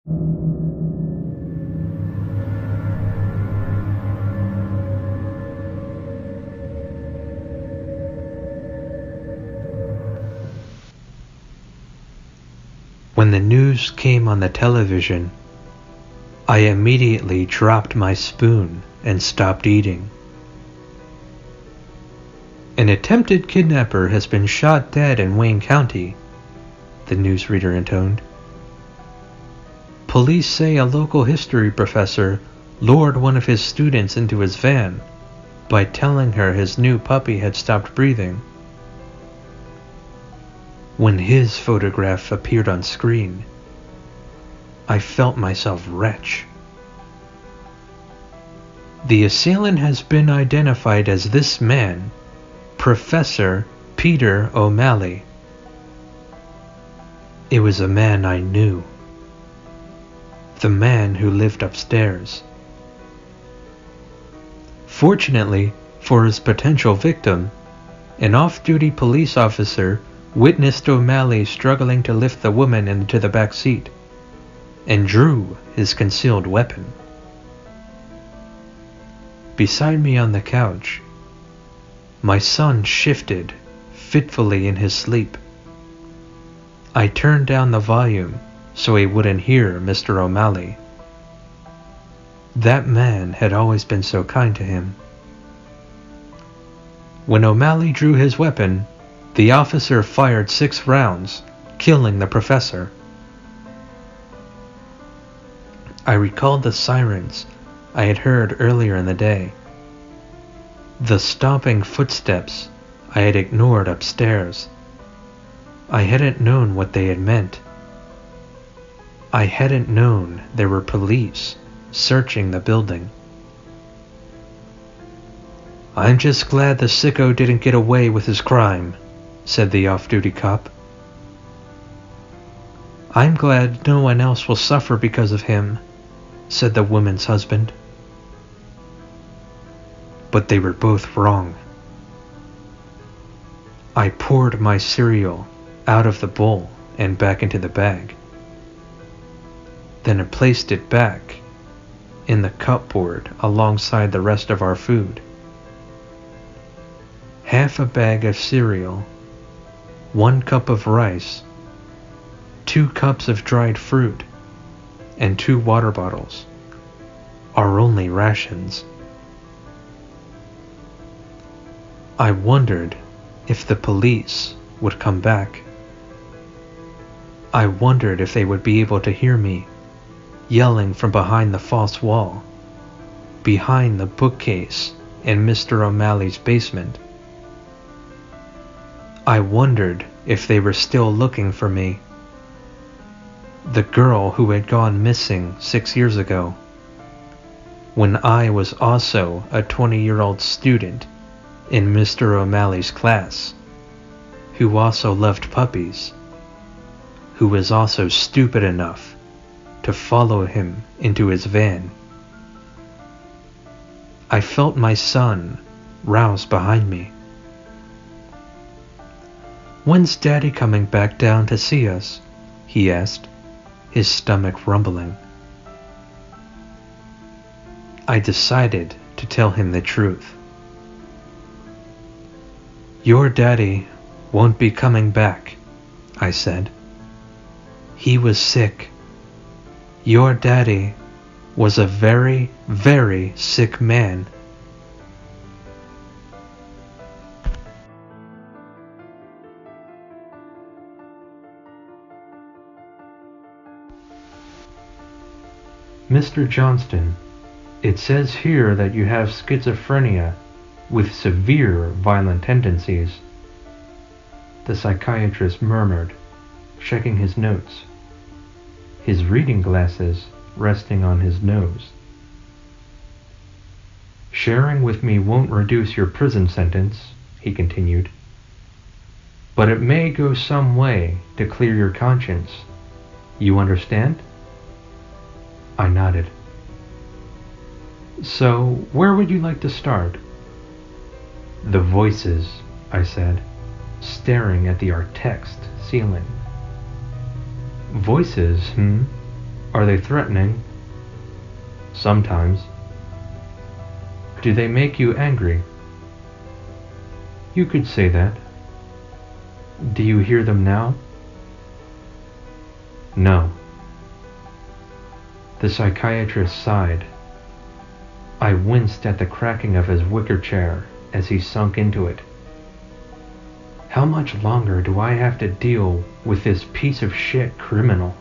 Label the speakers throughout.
Speaker 1: When the news came on the television, I immediately dropped my spoon and stopped eating. An attempted kidnapper has been shot dead in Wayne County, the newsreader intoned. Police say a local history professor lured one of his students into his van by telling her his new puppy had stopped breathing. When his photograph appeared on screen, I felt myself retch. The assailant has been identified as this man, Professor Peter O'Malley. It was a man I knew. The man who lived upstairs. Fortunately for his potential victim, an off-duty police officer witnessed O'Malley struggling to lift the woman into the back seat and drew his concealed weapon. Beside me on the couch, my son shifted fitfully in his sleep. I turned down the volume so he wouldn't hear Mr. O'Malley. That man had always been so kind to him. When O'Malley drew his weapon, the officer fired 6 rounds, killing the professor. I recalled the sirens I had heard earlier in the day, the stomping footsteps I had ignored upstairs. I hadn't known what they had meant. I hadn't known there were police searching the building. "I'm just glad the sicko didn't get away with his crime," said the off-duty cop. "I'm glad no one else will suffer because of him," said the woman's husband. But they were both wrong. I poured my cereal out of the bowl and back into the bag. Then I placed it back in the cupboard alongside the rest of our food. Half a bag of cereal, 1 cup of rice, 2 cups of dried fruit, and 2 water bottles, our only rations. I wondered if the police would come back. I wondered if they would be able to hear me yelling from behind the false wall, behind the bookcase in Mr. O'Malley's basement. I wondered if they were still looking for me, the girl who had gone missing 6 years ago, when I was also a 20-year-old student in Mr. O'Malley's class, who also loved puppies, who was also stupid enough to follow him into his van. I felt my son rouse behind me. "When's Daddy coming back down to see us?" he asked, his stomach rumbling. I decided to tell him the truth. "Your daddy won't be coming back," I said. "He was sick. Your daddy was a very, very sick man." "Mr. Johnston, it says here that you have schizophrenia with severe violent tendencies," the psychiatrist murmured, checking his notes, his reading glasses resting on his nose. "Sharing with me won't reduce your prison sentence," he continued, "but it may go some way to clear your conscience. You understand?" I nodded. "So, where would you like to start?" "The voices," I said, staring at the art text ceiling. "Voices, Are they threatening? Sometimes. Do they make you angry? You could say that. Do you hear them now? No. The psychiatrist sighed. I winced at the cracking of his wicker chair as he sunk into it. How much longer do I have to deal with this piece of shit criminal?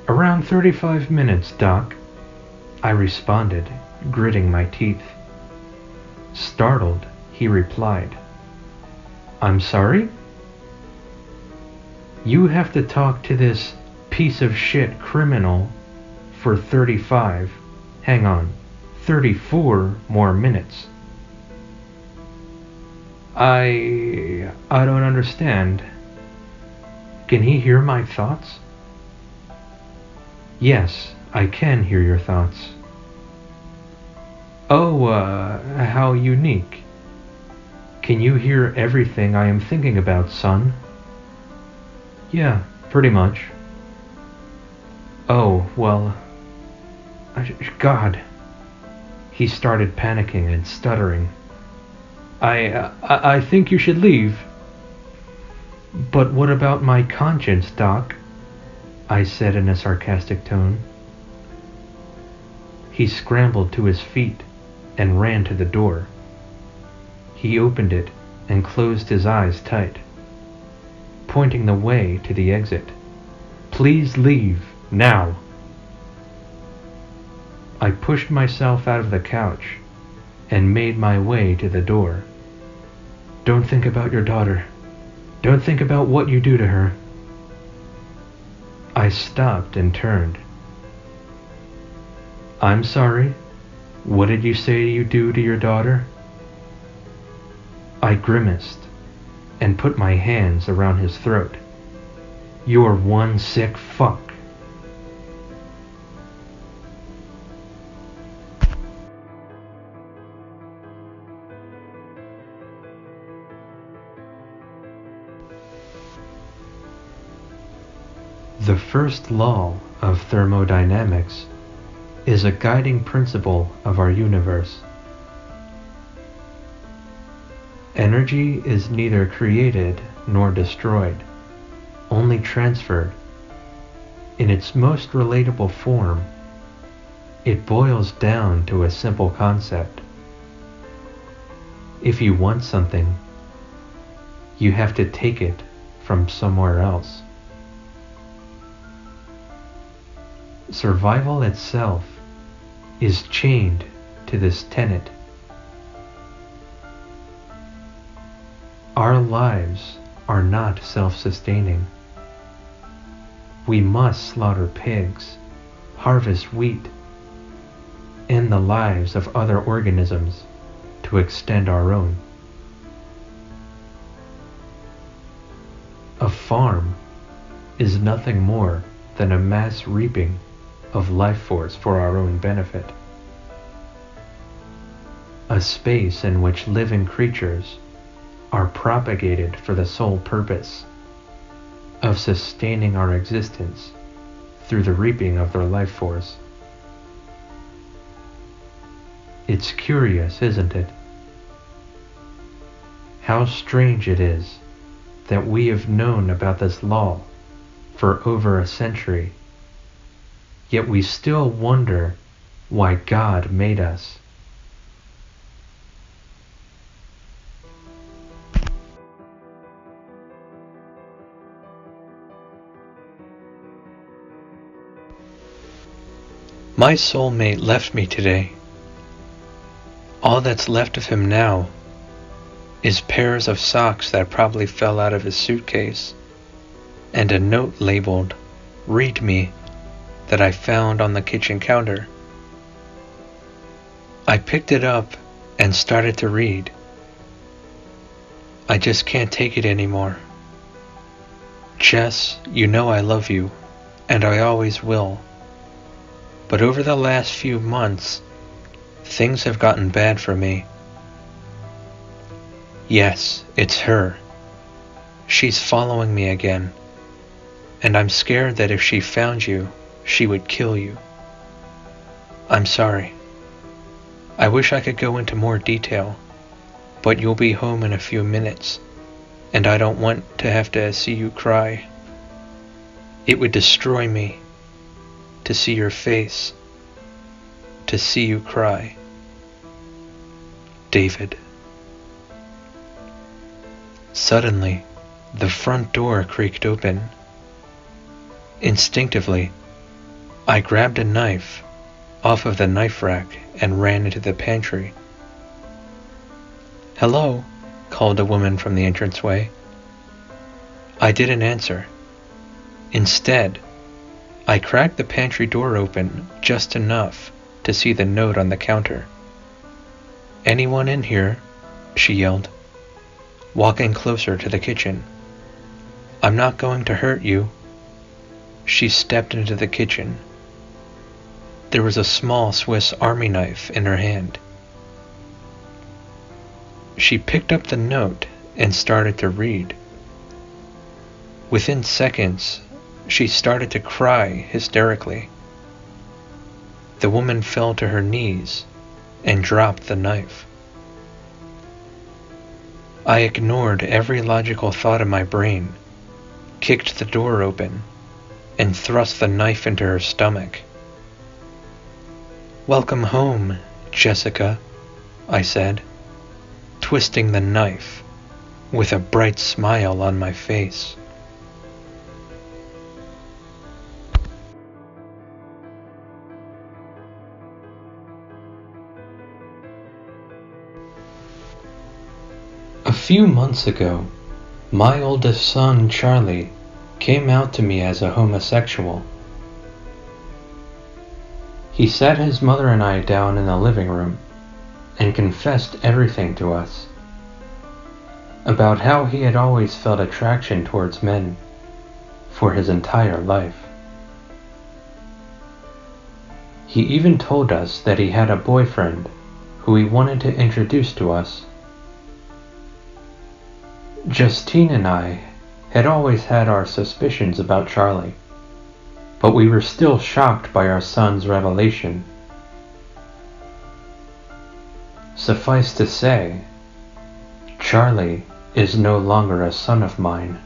Speaker 1: Around 35 minutes, Doc, I responded, gritting my teeth. Startled, he replied, I'm sorry? You have to talk to this piece of shit criminal for 34 more minutes. I don't understand. Can he hear my thoughts? Yes, I can hear your thoughts. Oh, how unique. Can you hear everything I am thinking about, son? Yeah, pretty much. Oh, well, God. He started panicking and stuttering. I think you should leave. But what about my conscience, Doc? I said in a sarcastic tone. He scrambled to his feet and ran to the door. He opened it and closed his eyes tight, pointing the way to the exit. Please leave, now. I pushed myself out of the couch and made my way to the door. Don't think about your daughter. Don't think about what you do to her. I stopped and turned. I'm sorry. What did you say you do to your daughter? I grimaced and put my hands around his throat. You're one sick fuck. The first law of thermodynamics is a guiding principle of our universe. Energy is neither created nor destroyed, only transferred. In its most relatable form, it boils down to a simple concept. If you want something, you have to take it from somewhere else. Survival itself is chained to this tenet. Our lives are not self-sustaining. We must slaughter pigs, harvest wheat, end the lives of other organisms to extend our own. A farm is nothing more than a mass reaping of life force for our own benefit. A space in which living creatures are propagated for the sole purpose of sustaining our existence through the reaping of their life force. It's curious, isn't it? How strange it is that we have known about this law for over a century, yet we still wonder why God made us. My soulmate left me today. All that's left of him now is pairs of socks that probably fell out of his suitcase and a note labeled, "Read me," that I found on the kitchen counter. I picked it up and started to read. I just can't take it anymore. Jess, you know I love you, and I always will. But over the last few months, things have gotten bad for me. Yes, it's her. She's following me again. and I'm scared that if she found you, she would kill you. I'm sorry. I wish I could go into more detail, but you'll be home in a few minutes, and I don't want to have to see you cry. It would destroy me to see your face, to see you cry. David. Suddenly, the front door creaked open. Instinctively, I grabbed a knife off of the knife rack and ran into the pantry. "Hello," called a woman from the entranceway. I didn't answer. Instead, I cracked the pantry door open just enough to see the note on the counter. "Anyone in here?" she yelled, walking closer to the kitchen. "I'm not going to hurt you." She stepped into the kitchen. There was a small Swiss Army knife in her hand. She picked up the note and started to read. Within seconds, she started to cry hysterically. The woman fell to her knees and dropped the knife. I ignored every logical thought in my brain, kicked the door open, and thrust the knife into her stomach. "Welcome home, Jessica," I said, twisting the knife with a bright smile on my face. A few months ago, my oldest son, Charlie, came out to me as a homosexual. He sat his mother and I down in the living room and confessed everything to us about how he had always felt attraction towards men for his entire life. He even told us that he had a boyfriend who he wanted to introduce to us. Justine and I had always had our suspicions about Charlie, but we were still shocked by our son's revelation. Suffice to say, Charlie is no longer a son of mine.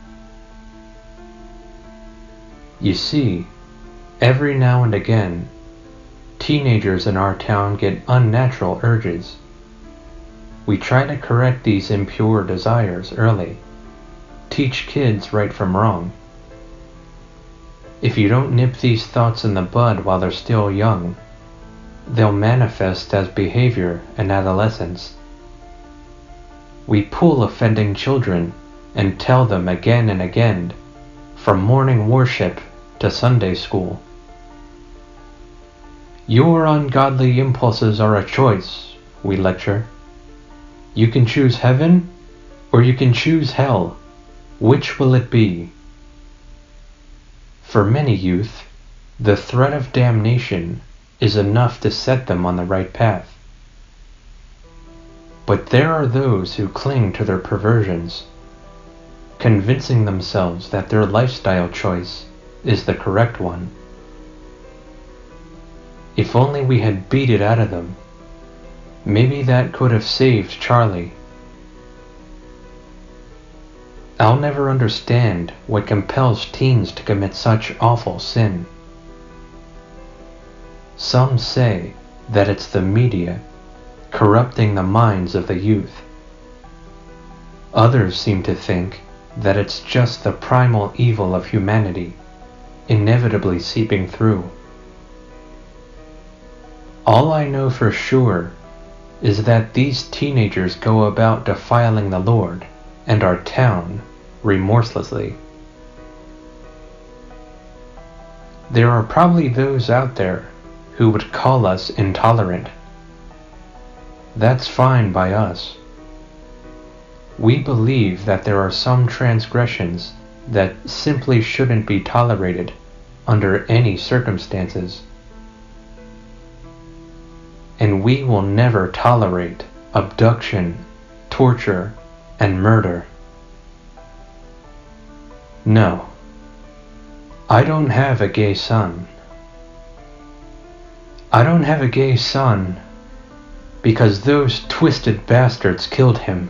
Speaker 1: You see, every now and again, teenagers in our town get unnatural urges. We try to correct these impure desires early, teach kids right from wrong. If you don't nip these thoughts in the bud while they're still young, they'll manifest as behavior in adolescence. We pull offending children and tell them again and again, from morning worship to Sunday school. "Your ungodly impulses are a choice," we lecture. "You can choose heaven or you can choose hell. Which will it be?" For many youth, the threat of damnation is enough to set them on the right path. But there are those who cling to their perversions, convincing themselves that their lifestyle choice is the correct one. If only we had beat it out of them, maybe that could have saved Charlie. I'll never understand what compels teens to commit such awful sin. Some say that it's the media corrupting the minds of the youth. Others seem to think that it's just the primal evil of humanity inevitably seeping through. All I know for sure is that these teenagers go about defiling the Lord and our town remorselessly. There are probably those out there who would call us intolerant. That's fine by us. We believe that there are some transgressions that simply shouldn't be tolerated under any circumstances. And we will never tolerate abduction, torture, and murder. No, I don't have a gay son. I don't have a gay son because those twisted bastards killed him